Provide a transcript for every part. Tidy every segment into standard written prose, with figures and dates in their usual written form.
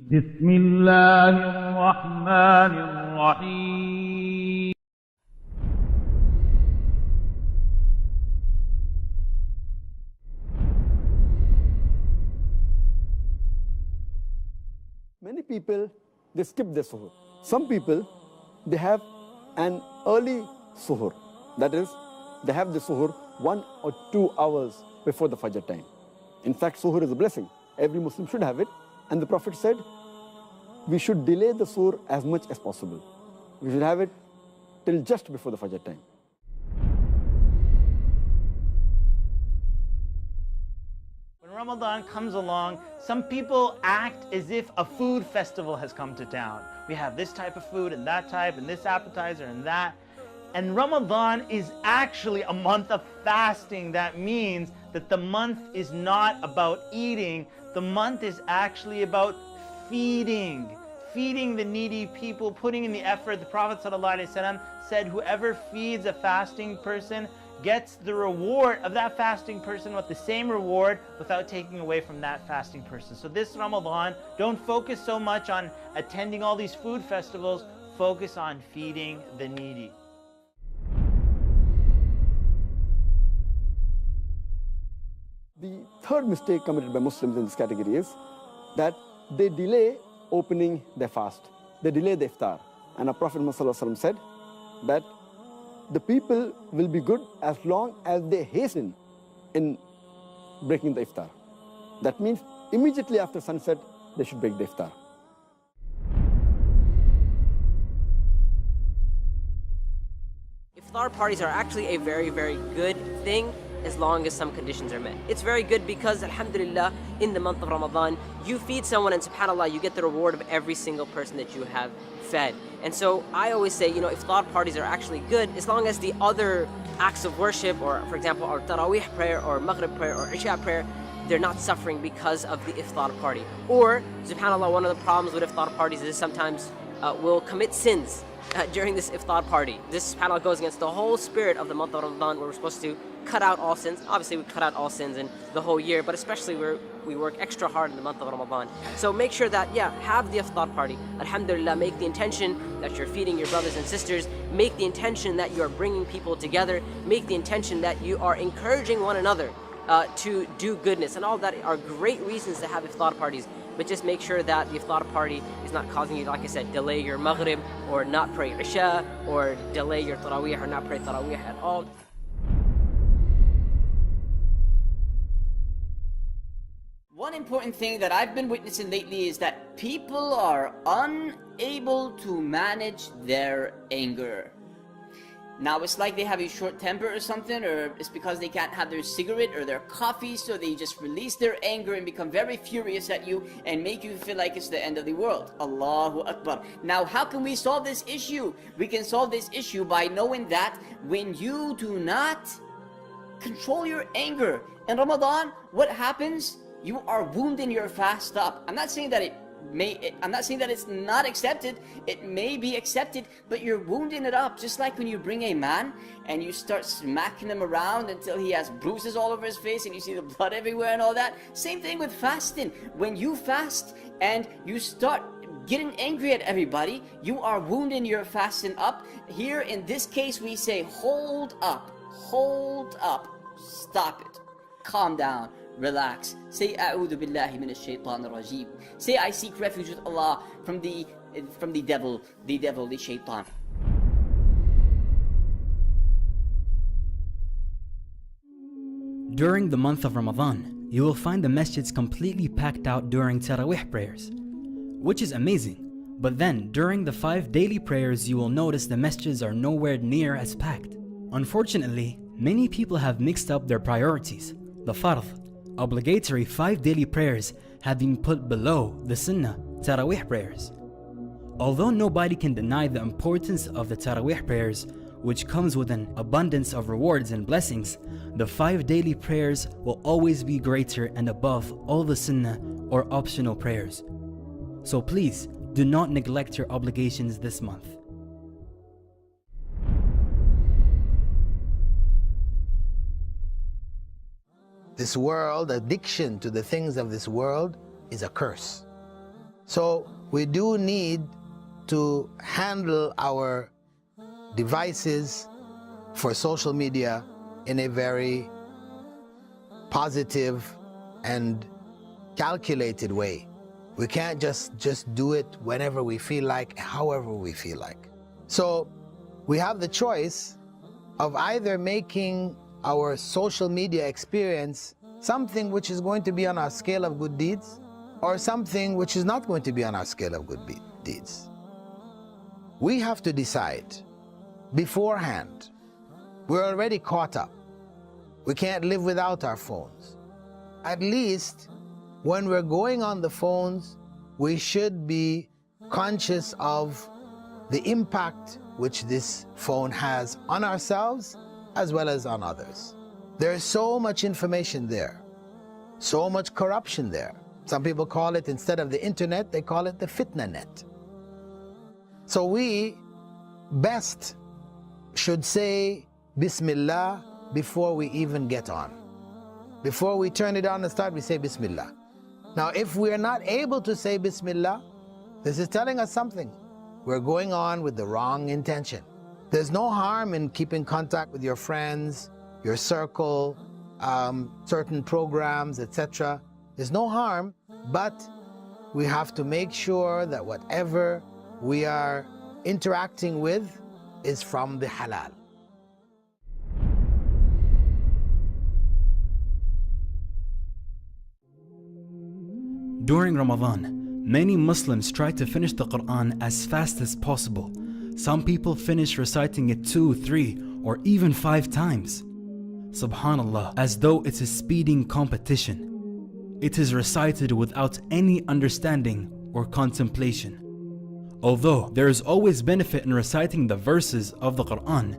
بسم الله الرحمن الرحيم. Many people, they skip their suhoor. Some people, they have an early suhoor. That is, they have the suhoor 1 or 2 hours before the Fajr time. In fact, suhoor is a blessing. Every Muslim should have it. And the Prophet said, we should delay the suhoor as much as possible. We should have it till just before the Fajr time. When Ramadan comes along, some people act as if a food festival has come to town. We have this type of food and that type and this appetizer and that. And Ramadan is actually a month of fasting. That means that the month is not about eating. The month is actually about feeding the needy people, putting in the effort. The Prophet ﷺ said, whoever feeds a fasting person gets the reward of that fasting person with the same reward without taking away from that fasting person. So this Ramadan, don't focus so much on attending all these food festivals, focus on feeding the needy. The third mistake committed by Muslims in this category is that they delay opening their fast. They delay the iftar. And our Prophet ﷺ said that the people will be good as long as they hasten in breaking the iftar. That means immediately after sunset, they should break the iftar. Iftar parties are actually a very, very good thing as long as some conditions are met. It's very good because, alhamdulillah, in the month of Ramadan, you feed someone and subhanAllah, you get the reward of every single person that you have fed. And so I always say, iftar parties are actually good as long as the other acts of worship, or for example, our Taraweeh prayer, or Maghrib prayer, or Isha prayer, they're not suffering because of the iftar party. Or, subhanAllah, one of the problems with iftar parties is sometimes we'll commit sins during this iftar party. This subhanAllah goes against the whole spirit of the month of Ramadan, where we're supposed to cut out all sins. Obviously, we cut out all sins in the whole year, but especially where we work extra hard in the month of Ramadan. So make sure that, have the iftar party. Alhamdulillah, make the intention that you're feeding your brothers and sisters. Make the intention that you are bringing people together. Make the intention that you are encouraging one another to do goodness. And all that are great reasons to have iftar parties. But just make sure that the iftar party is not causing you, like I said, delay your Maghrib, or not pray Isha, or delay your Taraweeh, or not pray Taraweeh at all. One important thing that I've been witnessing lately is that people are unable to manage their anger. Now it's like they have a short temper or something, or it's because they can't have their cigarette or their coffee, so they just release their anger and become very furious at you and make you feel like it's the end of the world. Allahu Akbar. Now how can we solve this issue? We can solve this issue by knowing that when you do not control your anger in Ramadan, what happens? You are wounding your fast up. I'm not saying that it's not accepted. It may be accepted, but you're wounding it up. Just like when you bring a man and you start smacking him around until he has bruises all over his face and you see the blood everywhere and all that. Same thing with fasting. When you fast and you start getting angry at everybody, you are wounding your fasting up. Here in this case we say, hold up, stop it, calm down, relax. Say, A'udhu billahi minash shaitanir rajeem. Say, I seek refuge with Allah from the devil, the shaitan. During the month of Ramadan, you will find the masjids completely packed out during Taraweeh prayers, which is amazing. But then, during the 5 daily prayers, you will notice the masjids are nowhere near as packed. Unfortunately, many people have mixed up their priorities. The fard, obligatory 5 daily prayers, have been put below the sunnah Taraweeh prayers. Although nobody can deny the importance of the Taraweeh prayers, which comes with an abundance of rewards and blessings, the 5 daily prayers will always be greater and above all the sunnah or optional prayers. So please, do not neglect your obligations this month. This world, addiction to the things of this world, is a curse. So we do need to handle our devices for social media in a very positive and calculated way. We can't just do it whenever we feel like, however we feel like. So we have the choice of either making our social media experience something which is going to be on our scale of good deeds, or something which is not going to be on our scale of good deeds. We have to decide beforehand. We're already caught up. We can't live without our phones. At least when we're going on the phones, we should be conscious of the impact which this phone has on ourselves as well as on others. There's so much information there, so much corruption there. Some people call it, instead of the internet, they call it the fitna net. So we best should say Bismillah before we even get on. Before we turn it on and start, we say Bismillah. Now, if we're not able to say Bismillah, this is telling us something. We're going on with the wrong intention. There's no harm in keeping contact with your friends, your circle, certain programs, etc. There's no harm, but we have to make sure that whatever we are interacting with is from the halal. During Ramadan, many Muslims try to finish the Quran as fast as possible. Some people finish reciting it 2, 3, or even 5 times. Subhanallah, as though it's a speeding competition. It is recited without any understanding or contemplation. Although there is always benefit in reciting the verses of the Quran,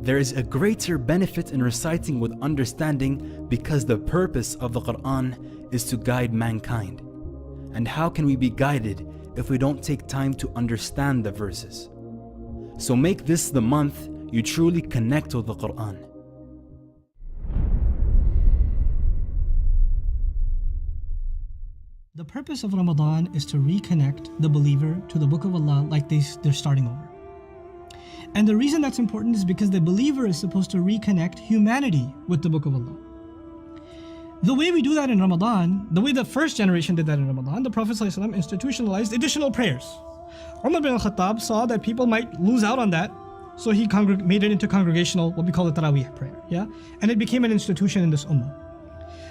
there is a greater benefit in reciting with understanding, because the purpose of the Quran is to guide mankind. And how can we be guided if we don't take time to understand the verses? So make this the month you truly connect with the Quran. The purpose of Ramadan is to reconnect the believer to the Book of Allah like they're starting over. And the reason that's important is because the believer is supposed to reconnect humanity with the Book of Allah. The way we do that in Ramadan, the way the first generation did that in Ramadan, the Prophet ﷺ institutionalized additional prayers. Umar bin al-Khattab saw that people might lose out on that, so he made it into congregational, what we call the Taraweeh prayer, yeah? And it became an institution in this ummah.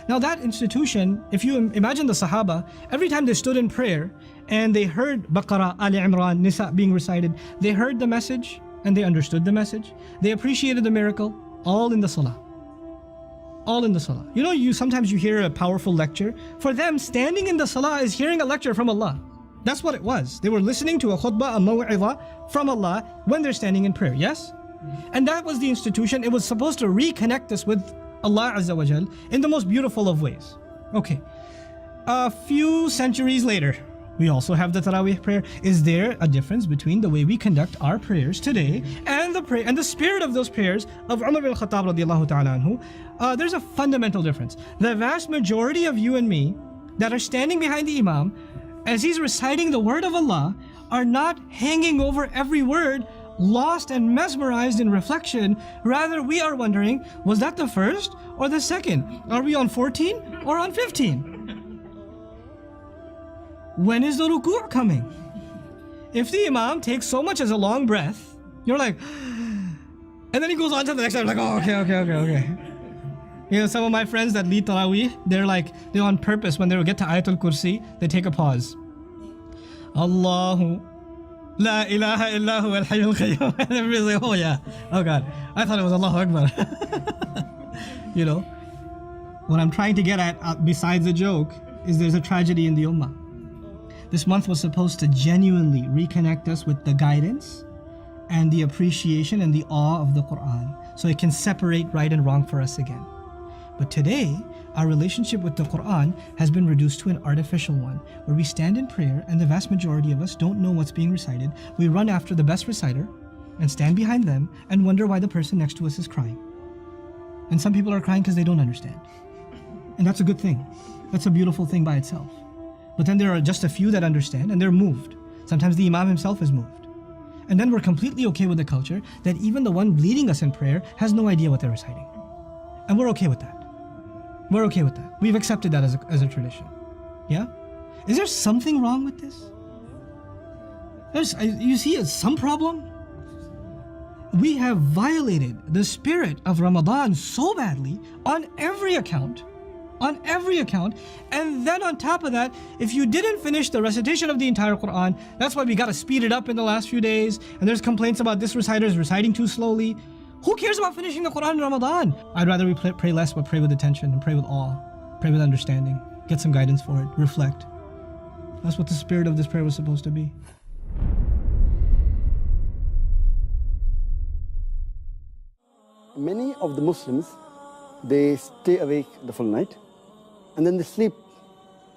Now that institution, if you imagine the Sahaba, every time they stood in prayer and they heard Baqarah, Ali Imran, Nisa being recited, they heard the message and they understood the message. They appreciated the miracle, all in the Salah. All in the Salah. You know, sometimes you hear a powerful lecture. For them, standing in the Salah is hearing a lecture from Allah. That's what it was. They were listening to a khutbah, a maw'idha from Allah when they're standing in prayer, yes? And that was the institution. It was supposed to reconnect us with Allah Azza wa Jal in the most beautiful of ways. Okay, a few centuries later, we also have the Taraweeh prayer. Is there a difference between the way we conduct our prayers today and the spirit of those prayers of Umar bin Khattab radiallahu ta'ala anhu? There's a fundamental difference. The vast majority of you and me that are standing behind the Imam as he's reciting the word of Allah are not hanging over every word, lost and mesmerized in reflection. Rather, we are wondering, was that the first or the second? Are we on 14 or on 15? When is the ruku' coming? If the Imam takes so much as a long breath, you're like, and then he goes on to the next time, like, oh, okay. You know, some of my friends that lead Taraweeh, they're on purpose, when they get to Ayatul Kursi, they take a pause. Allahu La ilaha illahu al-hayyul qayyum. And everybody's like, oh yeah, oh God, I thought it was Allahu Akbar. You know, what I'm trying to get at, besides the joke, is there's a tragedy in the ummah. This month was supposed to genuinely reconnect us with the guidance and the appreciation and the awe of the Quran, so it can separate right and wrong for us again. But today, our relationship with the Quran has been reduced to an artificial one, where we stand in prayer and the vast majority of us don't know what's being recited. We run after the best reciter and stand behind them and wonder why the person next to us is crying. And some people are crying because they don't understand. And that's a good thing. That's a beautiful thing by itself. But then there are just a few that understand and they're moved. Sometimes the Imam himself is moved. And then we're completely okay with the culture that even the one leading us in prayer has no idea what they're reciting. And we're okay with that. We're okay with that. We've accepted that as a tradition. Yeah? Is there something wrong with this? You see some problem? We have violated the spirit of Ramadan so badly on every account. On every account. And then on top of that, if you didn't finish the recitation of the entire Quran, that's why we got to speed it up in the last few days. And there's complaints about this reciter is reciting too slowly. Who cares about finishing the Quran in Ramadan? I'd rather we pray less, but pray with attention and pray with awe. Pray with understanding. Get some guidance for it. Reflect. That's what the spirit of this prayer was supposed to be. Many of the Muslims, they stay awake the full night and then they sleep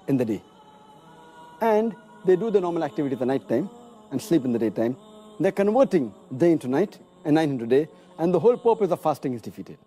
in the day. And they do the normal activity at the night time and sleep in the daytime. They're converting day into night and night into day, and the whole purpose of fasting is defeated.